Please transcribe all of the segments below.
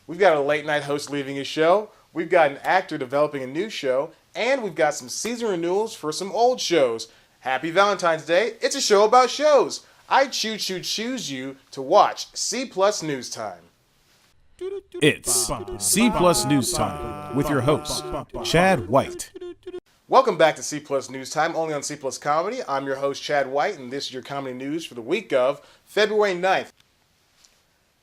We've got a late night host leaving his show. We've got an actor developing a new show. And we've got some season renewals for some old shows. Happy Valentine's Day. It's a show about shows. I choose you to watch C Plus News Time. It's C Plus News Time with your host, Chad White. Welcome back to C Plus News Time, only on C Plus Comedy. I'm your host, Chad White, and this is your comedy news for the week of February 9th.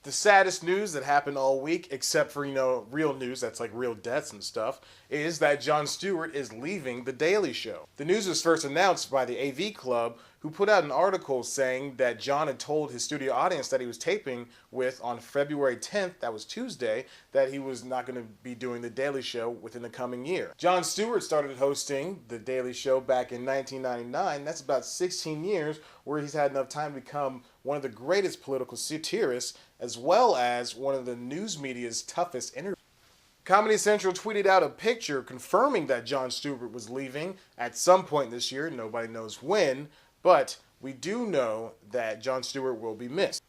The saddest news that happened all week, except for, real news, that's like real deaths and stuff, is that Jon Stewart is leaving The Daily Show. The news was first announced by the AV Club, who put out an article saying that Jon had told his studio audience that he was taping with on February 10th, that was Tuesday, that he was not going to be doing The Daily Show within the coming year. Jon Stewart started hosting The Daily Show back in 1999. That's about 16 years where he's had enough time to become one of the greatest political satirists, as well as one of the news media's toughest interviewers. Comedy Central tweeted out a picture confirming that Jon Stewart was leaving at some point this year. Nobody knows when, but we do know that Jon Stewart will be missed.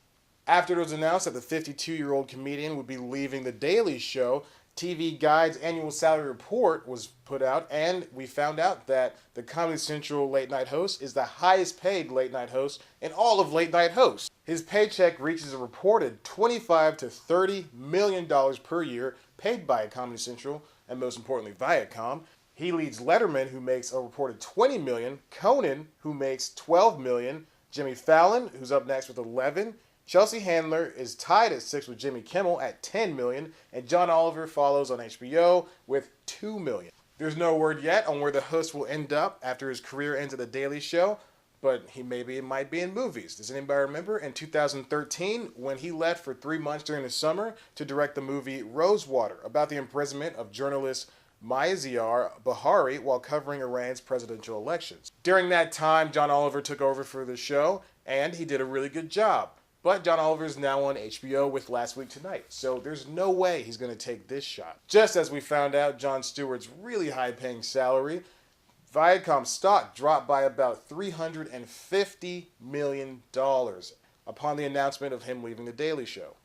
After it was announced that the 52-year-old comedian would be leaving The Daily Show, TV Guide's annual salary report was put out, and we found out that the Comedy Central late night host is the highest paid late night host in all of late night hosts. His paycheck reaches a reported $25 to $30 million per year paid by Comedy Central, and most importantly Viacom. He leads Letterman, who makes a reported $20 million, Conan, who makes $12 million, Jimmy Fallon, who's up next with $11 million, Chelsea Handler is tied at 6 with Jimmy Kimmel at $10 million, and John Oliver follows on HBO with $2 million. There's no word yet on where the host will end up after his career ends at The Daily Show, but it might be in movies. Does anybody remember in 2013 when he left for 3 months during the summer to direct the movie Rosewater about the imprisonment of journalist Mayziar Bahari while covering Iran's presidential elections? During that time, John Oliver took over for the show, and he did a really good job. But John Oliver is now on HBO with Last Week Tonight, so there's no way he's going to take this shot. Just as we found out Jon Stewart's really high-paying salary, Viacom stock dropped by about $350 million upon the announcement of him leaving The Daily Show.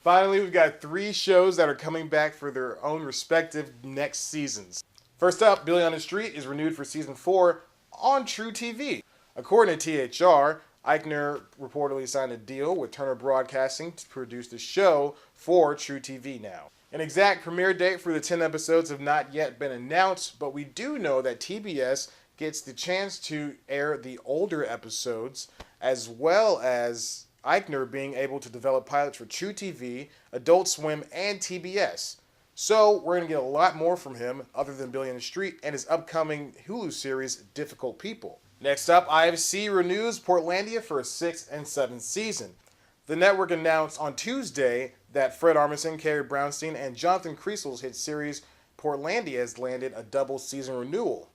Finally, we've got 3 shows that are coming back for their own respective next seasons. First up, Billy on the Street is renewed for Season 4 on True TV. According to THR, Eichner reportedly signed a deal with Turner Broadcasting to produce the show for True TV now. An exact premiere date for the 10 episodes have not yet been announced, but we do know that TBS gets the chance to air the older episodes, as well as Eichner being able to develop pilots for True TV, Adult Swim, and TBS. So we're going to get a lot more from him other than Billy on the Street and his upcoming Hulu series, Difficult People. Next up, IFC renews Portlandia for a 6th and 7th season. The network announced on Tuesday that Fred Armisen, Carrie Brownstein, and Jonathan Creasel's hit series Portlandia has landed a double season renewal.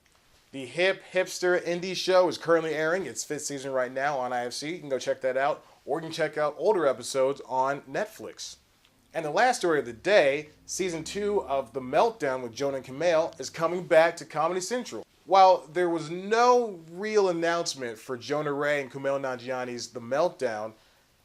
The hipster indie show is currently airing its 5th season right now on IFC. You can go check that out, or you can check out older episodes on Netflix. And the last story of the day, Season 2 of The Meltdown with Jonah and Kumail is coming back to Comedy Central. While there was no real announcement for Jonah Ray and Kumail Nanjiani's The Meltdown,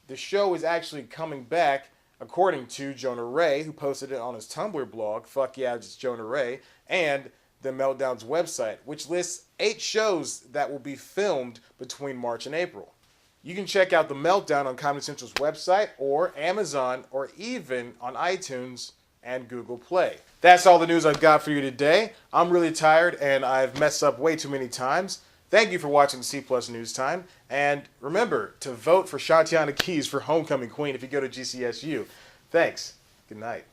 the show is actually coming back, according to Jonah Ray, who posted it on his Tumblr blog, Fuck Yeah, It's Jonah Ray, and The Meltdown's website, which lists 8 shows that will be filmed between March and April. You can check out The Meltdown on Comedy Central's website, or Amazon, or even on iTunes and Google Play. That's all the news I've got for you today. I'm really tired and I've messed up way too many times. Thank you for watching C Plus News Time. And remember to vote for Shatiana Keys for Homecoming Queen if you go to GCSU. Thanks. Good night.